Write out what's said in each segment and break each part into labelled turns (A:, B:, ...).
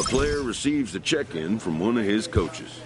A: player receives a check-in from one of his coaches.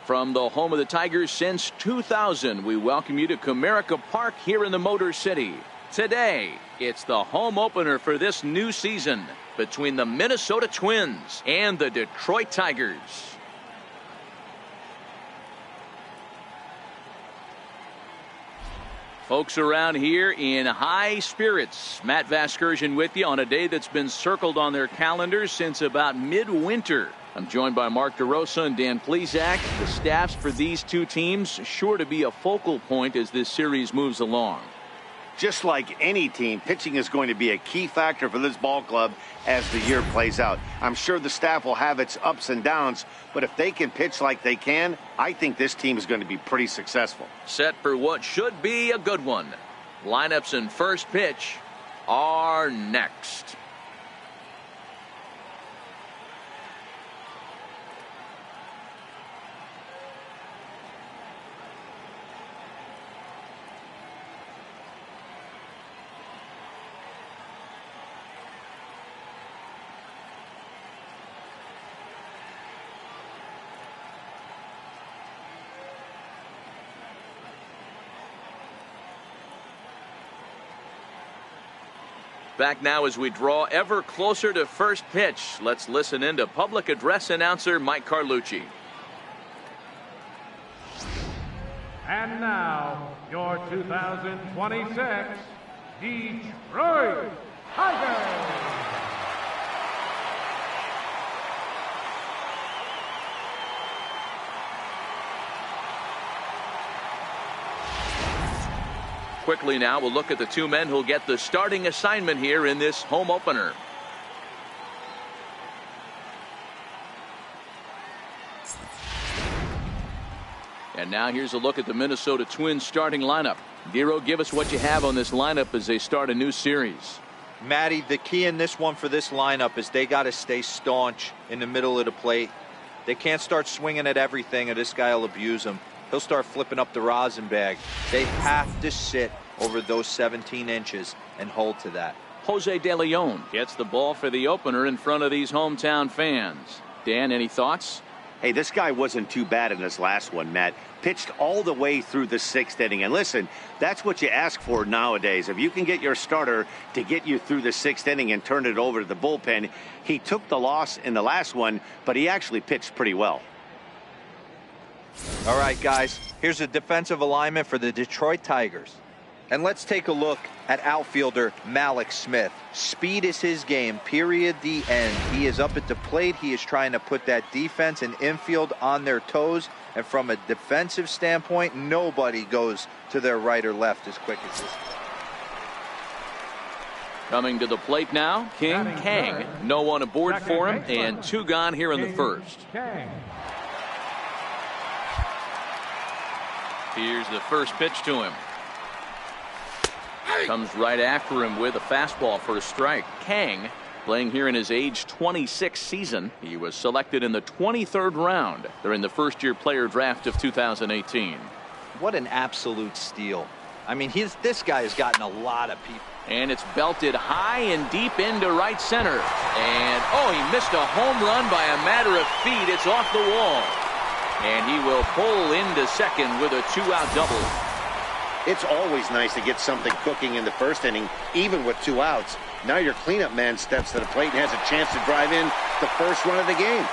B: From the home of the Tigers since 2000, we welcome you to Comerica Park here in the Motor City. Today, it's the home opener for this new season between the Minnesota Twins and the Detroit Tigers. Folks around here in high spirits. Matt Vasgersian with you on a day that's been circled on their calendars since about midwinter. I'm joined by Mark DeRosa and Dan Plesac. The staffs for these two teams sure to be a focal point as this series moves along.
C: Just like any team, pitching is going to be a key factor for this ball club as the year plays out. I'm sure the staff will have its ups and downs, but if they can pitch like they can, I think this team is going to be pretty successful.
B: Set for what should be a good one. Lineups and first pitch are next. Back now as we draw ever closer to first pitch. Let's listen in to public address announcer Mike Carlucci.
D: And now, your 2026 Detroit Tigers.
B: Quickly now, we'll look at the two men who'll get the starting assignment here in this home opener. And now here's a look at the Minnesota Twins starting lineup. Giro, give us what you have on this lineup as they start a new series.
E: Matty, the key in this one for this lineup is they got to stay staunch in the middle of the plate. They can't start swinging at everything or this guy will abuse them. He'll start flipping up the rosin bag. They have to sit over those 17 inches and hold to that.
B: Jose De Leon gets the ball for the opener in front of these hometown fans. Dan, any thoughts?
C: Hey, this guy wasn't too bad in this last one, Matt. Pitched all the way through the sixth inning. And listen, that's what you ask for nowadays. If you can get your starter to get you through the sixth inning and turn it over to the bullpen. He took the loss in the last one, but he actually pitched pretty well.
E: All right, guys, here's a defensive alignment for the Detroit Tigers. And let's take a look at outfielder Malik Smith. Speed is his game, period, the end. He is up at the plate. He is trying to put that defense and infield on their toes. And from a defensive standpoint, nobody goes to their right or left as quick as this.
B: Coming to the plate now, King Kang. No one aboard for him, and two gone here in the first. Here's the first pitch to him. Comes right after him with a fastball for a strike. Kang playing here in his age 26 season. He was selected in the 23rd round during the first-year player draft of 2018.
E: What an absolute steal. I mean, this guy has gotten a lot of people.
B: And it's belted high and deep into right center. And, oh, he missed a home run by a matter of feet. It's off the wall. And he will pull into second with a two-out double.
C: It's always nice to get something cooking in the first inning, even with two outs. Now your cleanup man steps to the plate and has a chance to drive in the first run of the game.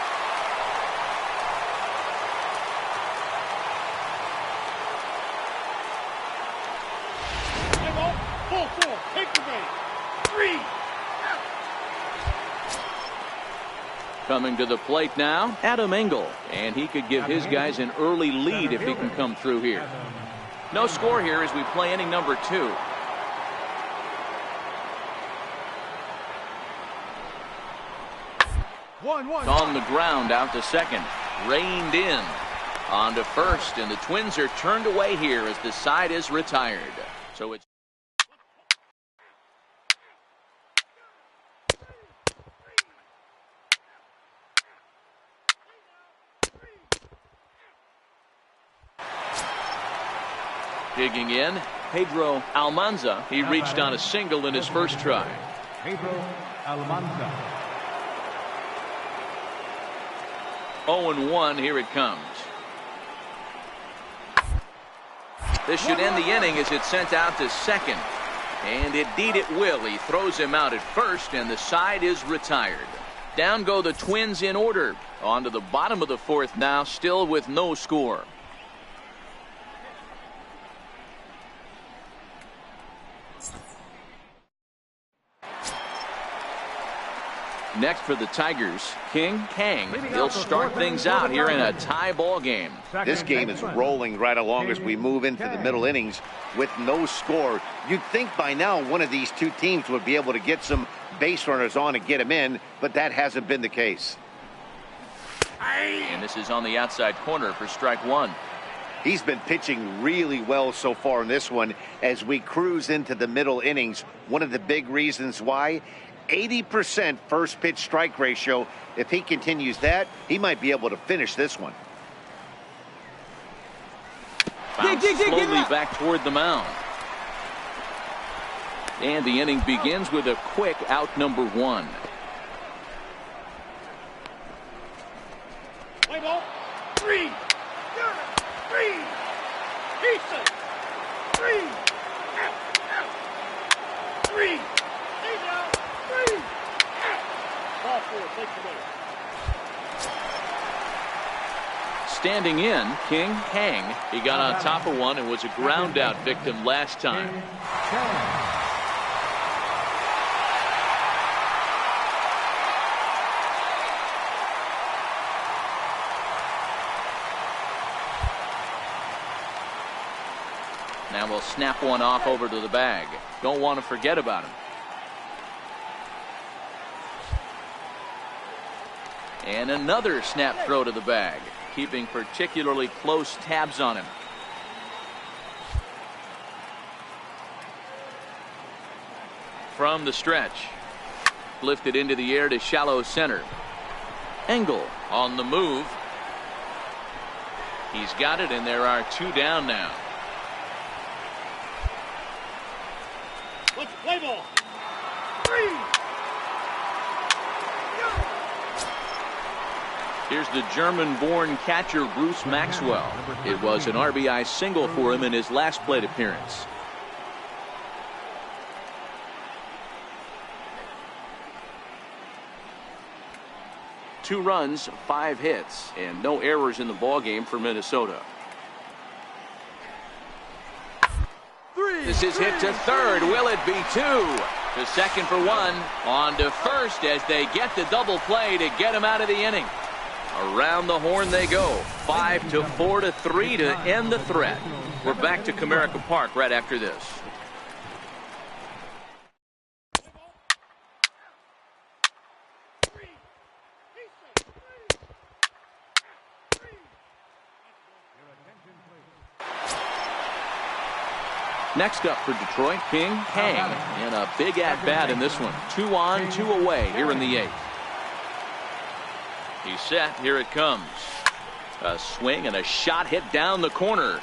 B: Coming to the plate now, Adam Engel. And he could give his guys an early lead if he can come through here. No score here as we play inning number 2. On the ground out to second. Reined in. On to first, and the Twins are turned away here as the side is retired. So it's digging in, Pedro Almanza. He reached on a single in his first try.
D: Pedro Almanza.
B: 0-1, here it comes. This should end the inning as it's sent out to second. And indeed it will. He throws him out at first, and the side is retired. Down go the Twins in order. On to the bottom of the fourth now, still with no score. Next for the Tigers, King Kang. He'll start things out here in a tie ball game.
C: This game is rolling right along as we move into the middle innings with no score. You'd think by now one of these two teams would be able to get some base runners on and get them in, but that hasn't been the case.
B: And this is on the outside corner for strike one.
C: He's been pitching really well so far in this one as we cruise into the middle innings. One of the big reasons why, 80% first pitch strike ratio. If he continues that, he might be able to finish this one.
B: Bounce slowly back toward the mound. And the inning begins with a quick out number 1.
F: Play ball. 3. 3. Pizza. 3. 3.
B: Standing in, King Hang. He got on top of one and was a ground out victim last time. Now we'll snap one off over to the bag. Don't want to forget about him. And another snap throw to the bag, keeping particularly close tabs on him. From the stretch, lifted into the air to shallow center. Engel on the move. He's got it, and there are two down now.
F: Let's play ball. 3.
B: Here's the German-born catcher Bruce Maxwell. It was an RBI single for him in his last plate appearance. Two runs, 5 hits, and no errors in the ballgame for Minnesota. This is hit to third. Will it be 2? To second for 1. On to first as they get the double play to get him out of the inning. Around the horn they go. 5 to 4 to 3 to end the threat. We're back to Comerica Park right after this. Next up for Detroit, King Hang in a big at-bat in this one. 2 on, 2 away here in the 8th. He's set. Here it comes. A swing and a shot hit down the corner.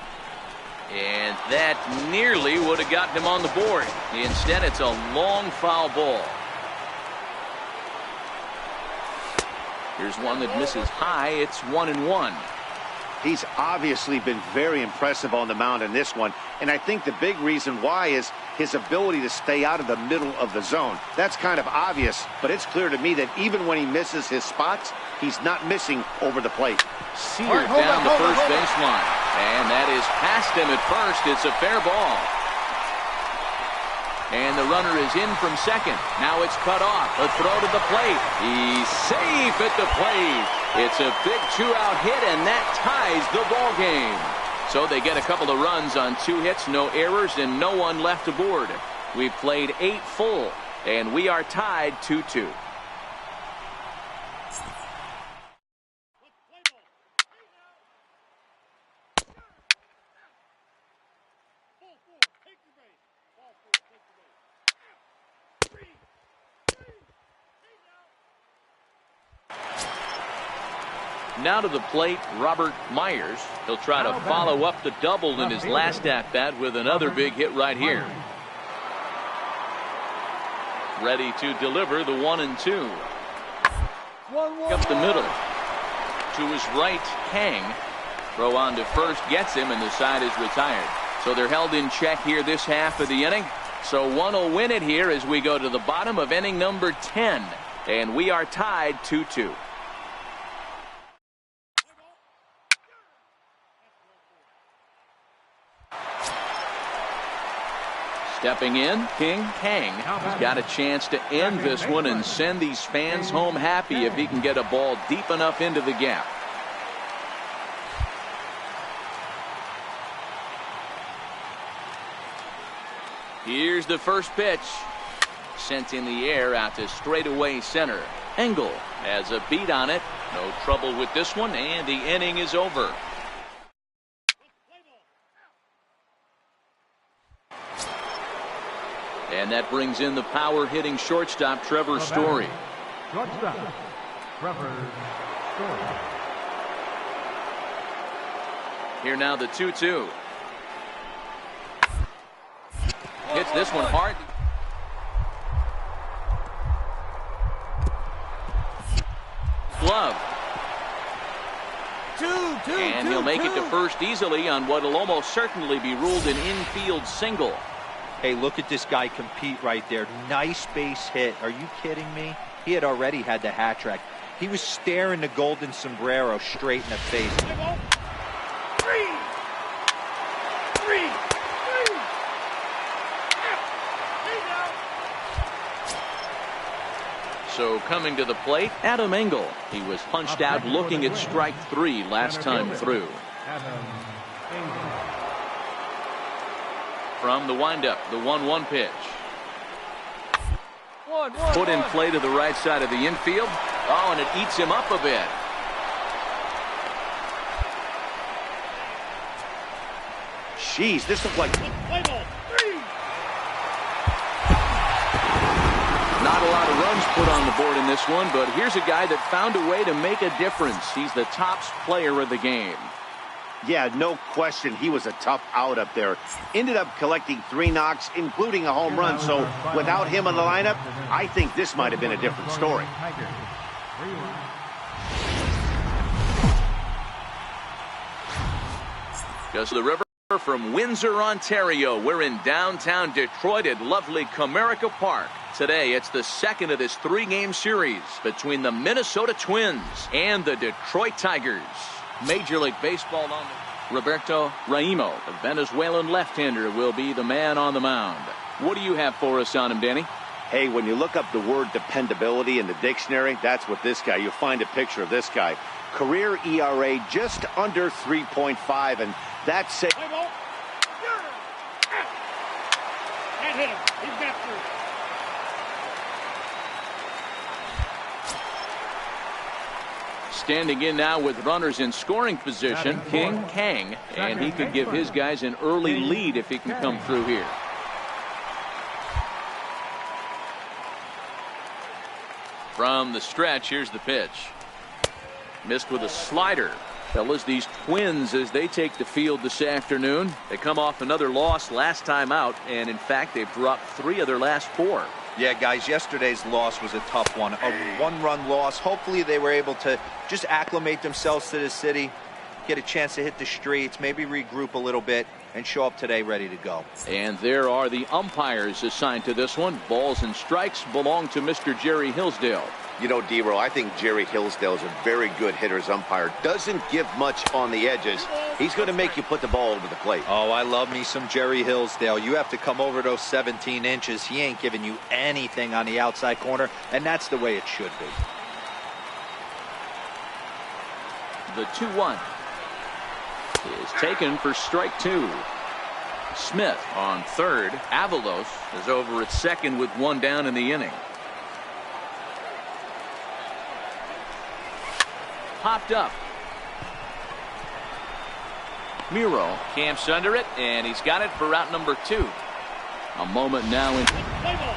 B: And that nearly would have gotten him on the board. Instead, it's a long foul ball. Here's one that misses high. It's 1-1.
C: He's obviously been very impressive on the mound in this one, and I think the big reason why is his ability to stay out of the middle of the zone. That's kind of obvious, but it's clear to me that even when he misses his spots, he's not missing over the plate.
B: Seared down the first baseline, and that is past him at first. It's a fair ball. And the runner is in from second. Now it's cut off. A throw to the plate. He's safe at the plate. It's a big 2-out hit, and that ties the ball game. So they get a couple of runs on 2 hits, no errors, and no one left aboard. We've played 8 full, and we are tied 2-2. Now to the plate, Robert Myers. He'll try to follow up the double in his last at-bat with another big hit right here. Ready to deliver the 1-2. Up the middle. To his right, Hang. Throw on to first, gets him, and the side is retired. So they're held in check here this half of the inning. So one will win it here as we go to the bottom of inning number 10. And we are tied 2-2. Stepping in, King Hang. He's got a chance to end this one and send these fans home happy if he can get a ball deep enough into the gap. Here's the first pitch. Sent in the air out to straightaway center. Engel has a beat on it. No trouble with this one, and the inning is over. And that brings in the power-hitting shortstop, Trevor Story.
D: Shortstop, Trevor Story.
B: Here now the 2-2. Hits this one hard. Glove. And he'll make it to first easily on what will almost certainly be ruled an infield single.
E: Hey, look at this guy compete right there. Nice base hit. Are you kidding me? He had already had the hat trick. He was staring the golden sombrero straight in the face.
F: Three.
B: So coming to the plate, Adam Engel. He was punched out looking at strike 3 last time through. From the windup, the 1-1 pitch. Put in play to the right side of the infield. Oh, and it eats him up a bit.
C: Jeez, this looked like...
F: Play ball.
B: Not a lot of runs put on the board in this one, but here's a guy that found a way to make a difference. He's the top player of the game.
C: Yeah, no question. He was a tough out up there. Ended up collecting 3 knocks, including a home run. So without him in the lineup, I think this might have been a different story.
B: Goes to the river from Windsor, Ontario. We're in downtown Detroit at lovely Comerica Park. Today, it's the second of this 3-game series between the Minnesota Twins and the Detroit Tigers. Major League Baseball on the... Roberto Raimo, the Venezuelan left-hander, will be the man on the mound. What do you have for us on him, Danny?
C: Hey, when you look up the word dependability in the dictionary, that's what this guy, you'll find a picture of this guy. Career ERA just under 3.5, and that's it.
F: Play ball. Can't hit him. He's got through.
B: Standing in now with runners in scoring position, King Kang, and he could give his guys an early lead if he can come through here. From the stretch, here's the pitch. Missed with a slider. Fellas, these Twins, as they take the field this afternoon, they come off another loss last time out, and in fact, they've dropped 3 of their last 4.
E: Yeah, guys, yesterday's loss was a tough one. A 1-run loss. Hopefully they were able to just acclimate themselves to the city, get a chance to hit the streets, maybe regroup a little bit, and show up today ready to go.
B: And there are the umpires assigned to this one. Balls and strikes belong to Mr. Jerry Hillsdale.
C: You know, D-Row, I think Jerry Hillsdale is a very good hitter's umpire. Doesn't give much on the edges. He's going to make you put the ball over the plate.
E: Oh, I love me some Jerry Hillsdale. You have to come over those 17 inches. He ain't giving you anything on the outside corner, and that's the way it should be.
B: The 2-1 is taken for strike 2. Smith on third. Avalos is over at second with 1 down in the inning. Popped up. Miro camps under it, and he's got it for out number 2. A moment now in.
F: Play ball.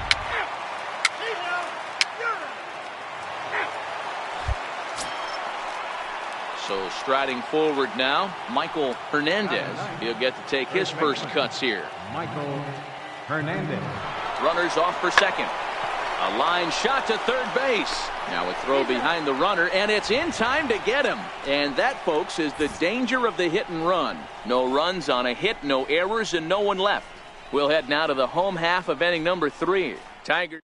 B: So striding forward now, Michael Hernandez. He'll get to take his first cuts here.
D: Michael Hernandez.
B: Runners off for second. A line shot to third base. Now a throw behind the runner, and it's in time to get him. And that, folks, is the danger of the hit and run. No runs on a hit, no errors, and no one left. We'll head now to the home half of inning number 3. Tigers.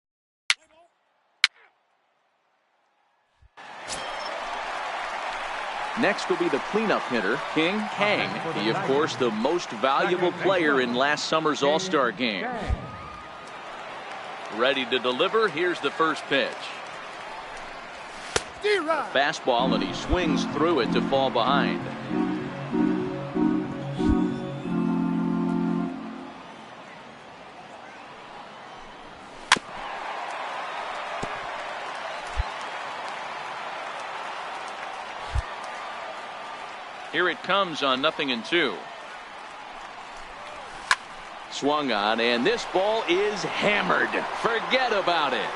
B: Next will be the cleanup hitter, King Kang. He, of course, the most valuable player in last summer's All-Star game. Ready to deliver. Here's the first pitch. Fastball, and he swings through it to fall behind. Here it comes on 0-2. Swung on, and this ball is hammered. Forget about it.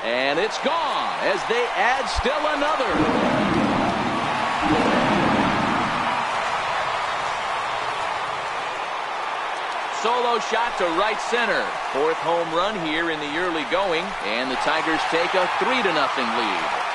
B: And it's gone as they add still another. Solo shot to right center. 4th home run here in the early going, and the Tigers take a 3-0 lead.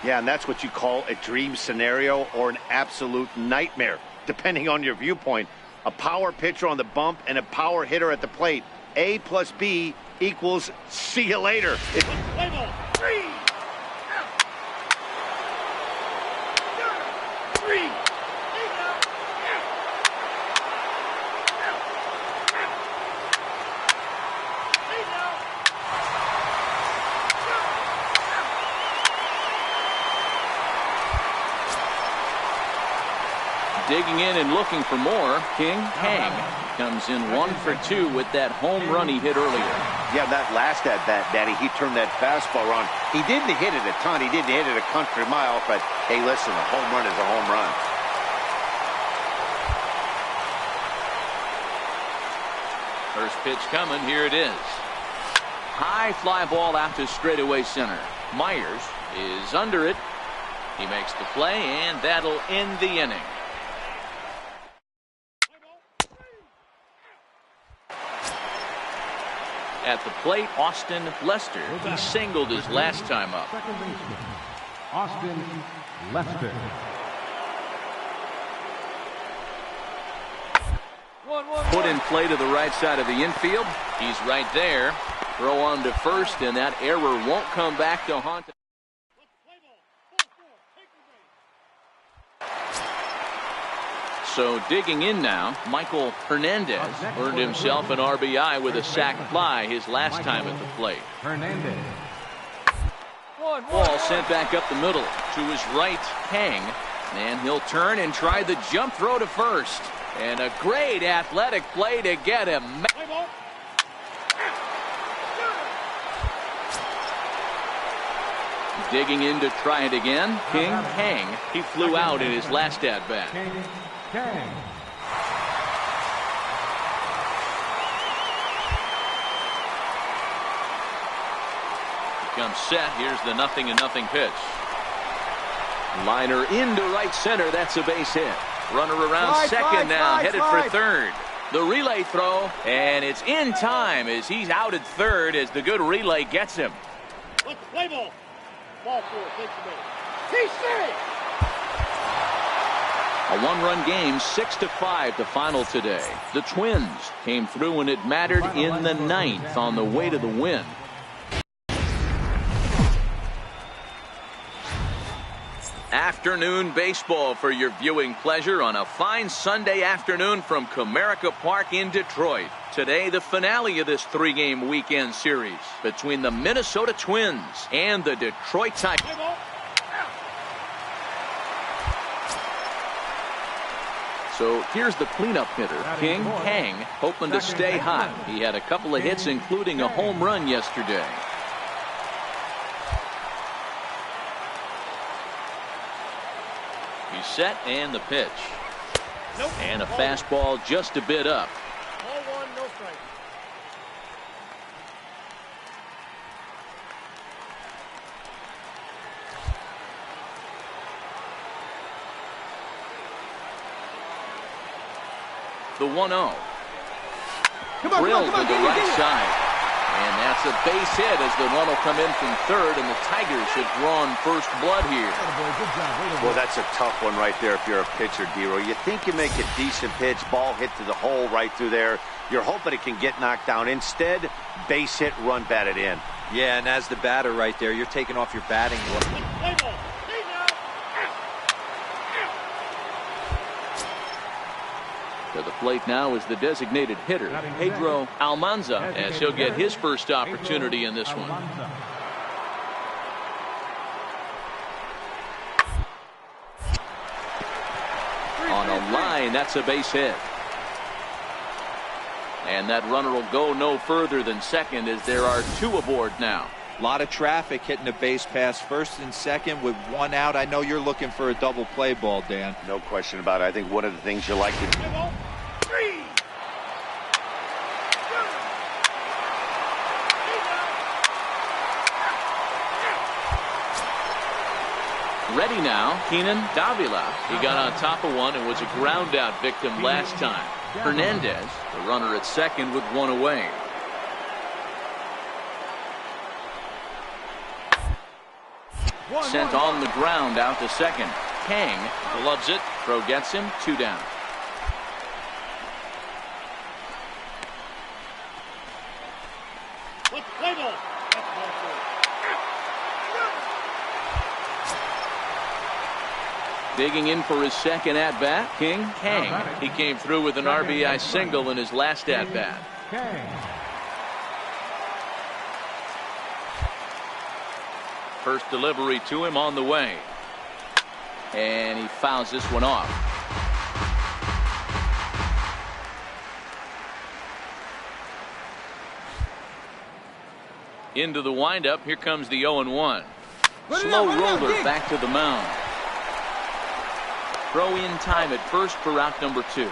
C: Yeah, and that's what you call a dream scenario or an absolute nightmare, depending on your viewpoint. A power pitcher on the bump and a power hitter at the plate. A plus B equals see you later.
F: Play ball. 3. Out. 3.
B: Digging in and looking for more, King Hang comes in 1 for 2 with that home run he hit earlier.
C: Yeah, that last at-bat, Daddy, he turned that fastball around. He didn't hit it a ton. He didn't hit it a country mile, but hey, listen, a home run is a home run.
B: First pitch coming, here it is. High fly ball out to straightaway center. Myers is under it. He makes the play, and that'll end the inning. At the plate, Austin Lester. He singled his last time up.
D: Second baseman, Austin Lester.
B: Put in play to the right side of the infield. He's right there. Throw on to first, and that error won't come back to haunt him. So digging in now, Michael Hernandez earned himself an RBI with a sac fly his last time at the plate.
D: Hernandez.
B: Ball sent back up the middle to his right, Hang, and he'll turn and try the jump throw to first. And a great athletic play to get him. Digging in to try it again, King Hang. He flew out in his last at-bat.
D: Kang.
B: Comes set. Here's the 0-0 pitch. Liner into right center. That's a base hit. Runner around second now, headed for third. The relay throw, and it's in time as he's out at third as the good relay gets him.
F: Let's play ball. Ball 4 takes the base. He's safe.
B: A one-run game, 6-5 the final today. The Twins came through when it mattered in the 9th on the way to the win. Afternoon baseball for your viewing pleasure on a fine Sunday afternoon from Comerica Park in Detroit. Today, the finale of this 3-game weekend series between the Minnesota Twins and the Detroit Tigers. So here's the cleanup hitter, King Hang, hoping to stay hot. He had a couple of hits, including a home run yesterday. He's set, and the pitch. And a fastball just a bit up.
F: Ball 1, no strike.
B: The 1-0. Drilled to the right side. And that's a base hit as the run will come in from third, and the Tigers have drawn first blood here.
C: Well, that's a tough one right there if you're a pitcher, D-Roy. You think you make a decent pitch, ball hit to the hole right through there. You're hoping it can get knocked down. Instead, base hit, run batted in.
E: Yeah, and as the batter right there, you're taking off your batting glove.
F: Play ball. Stay now.
B: To the plate now is the designated hitter, Pedro Almanza, as he'll get his first opportunity in this one. On a line, that's a base hit. And that runner will go no further than second as there are 2 aboard now.
E: A lot of traffic hitting the base pass first and second with 1 out. I know you're looking for a double play ball, Dan.
C: No question about it. I think one of the things you like to do.
F: Play ball. 3.
B: Ready now, Keenan Davila. He got on top of one and was a ground out victim last time. Hernandez, the runner at second with 1 away. Sent on the ground out to second. Kang gloves it. Throw gets him. 2 down.
F: Let's play ball. That's ball 4.
B: Digging in for his second at-bat, Kang. He came through with an RBI single in his last at-bat. First delivery to him on the way. And he fouls this one off. Into the windup. Here comes the 0-1. Slow roller back to the mound. Throw in time at first for out number 2.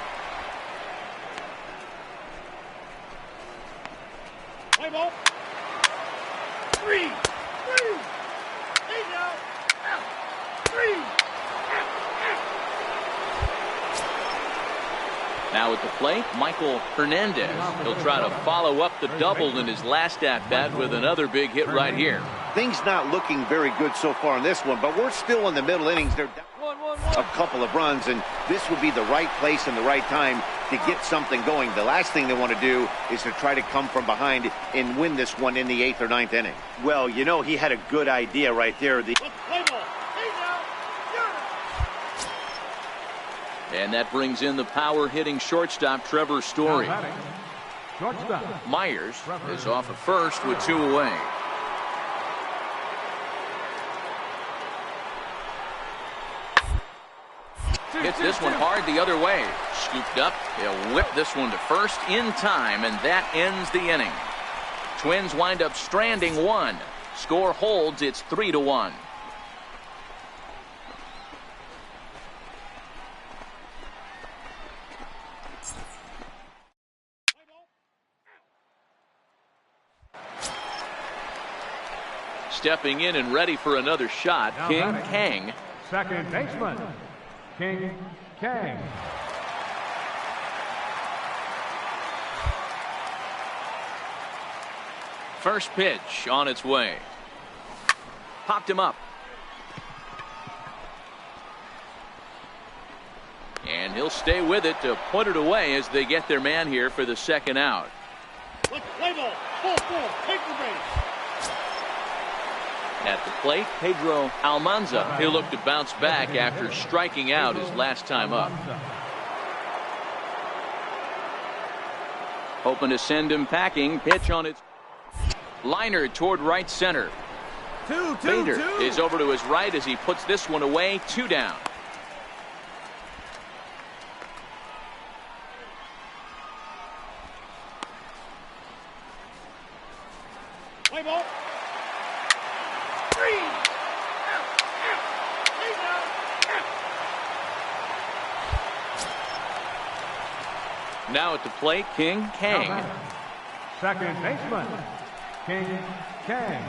F: Play ball. 3. 3. Now. 3.
B: Now at the plate, Michael Hernandez. He'll try to follow up the double in his last at-bat with another big hit right here.
C: Things not looking very good so far in this one, but we're still in the middle innings. They're down a couple of runs, and this would be the right place and the right time to get something going. The last thing they want to do is to try to come from behind and win this one in the 8th or 9th inning. Well, you know, he had a good idea right there.
F: Let's play ball.
B: And that brings in the power-hitting shortstop, Trevor Story. Myers is off at first with 2 away. Hits this one hard the other way. Scooped up. He'll whip this one to first in time, and that ends the inning. Twins wind up stranding 1. Score holds. It's 3-1. Stepping in and ready for another shot, Kang.
D: Second baseman, Kang.
B: First pitch on its way. Popped him up. And he'll stay with it to put it away as they get their man here for the second out.
F: Let's play ball. Ball 4. Take the base.
B: At the plate, Pedro Almanza. He'll look to bounce back after striking out his last time up. Hoping to send him packing. Pitch on its liner toward right center. Bader is over to his right as he puts this one away. 2 down.
F: Play ball. 3.
B: Now at the plate, Kang.
D: Second baseman, Kang.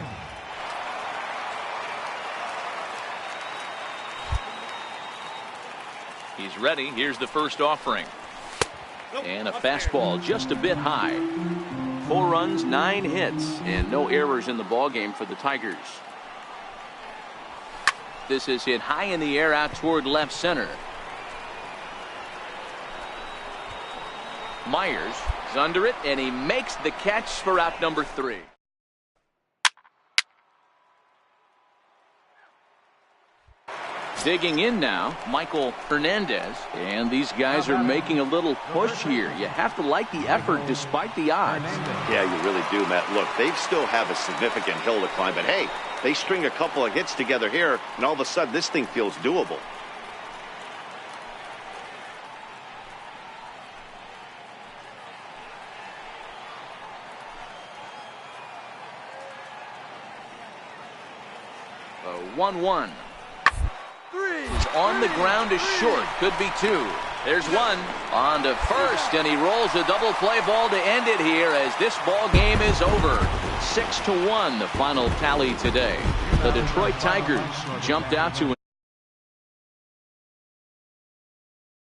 B: He's ready. Here's the first offering. And a fastball just a bit high. 4 runs, 9 hits, and no errors in the ballgame for the Tigers. This is hit high in the air out toward left center. Myers is under it, and he makes the catch for out number 3. Digging in now, Michael Hernandez. And these guys are making a little push here. You have to like the effort despite the odds.
C: Yeah, you really do, Matt. Look, they still have a significant hill to climb, but hey, they string a couple of hits together here, and all of a sudden this thing feels doable.
B: The 1-1. Is on the ground is short. Could be 2. There's 1 on to first, and he rolls a double play ball to end it here as this ball game is over. 6-1 the final tally today. The Detroit Tigers jumped out to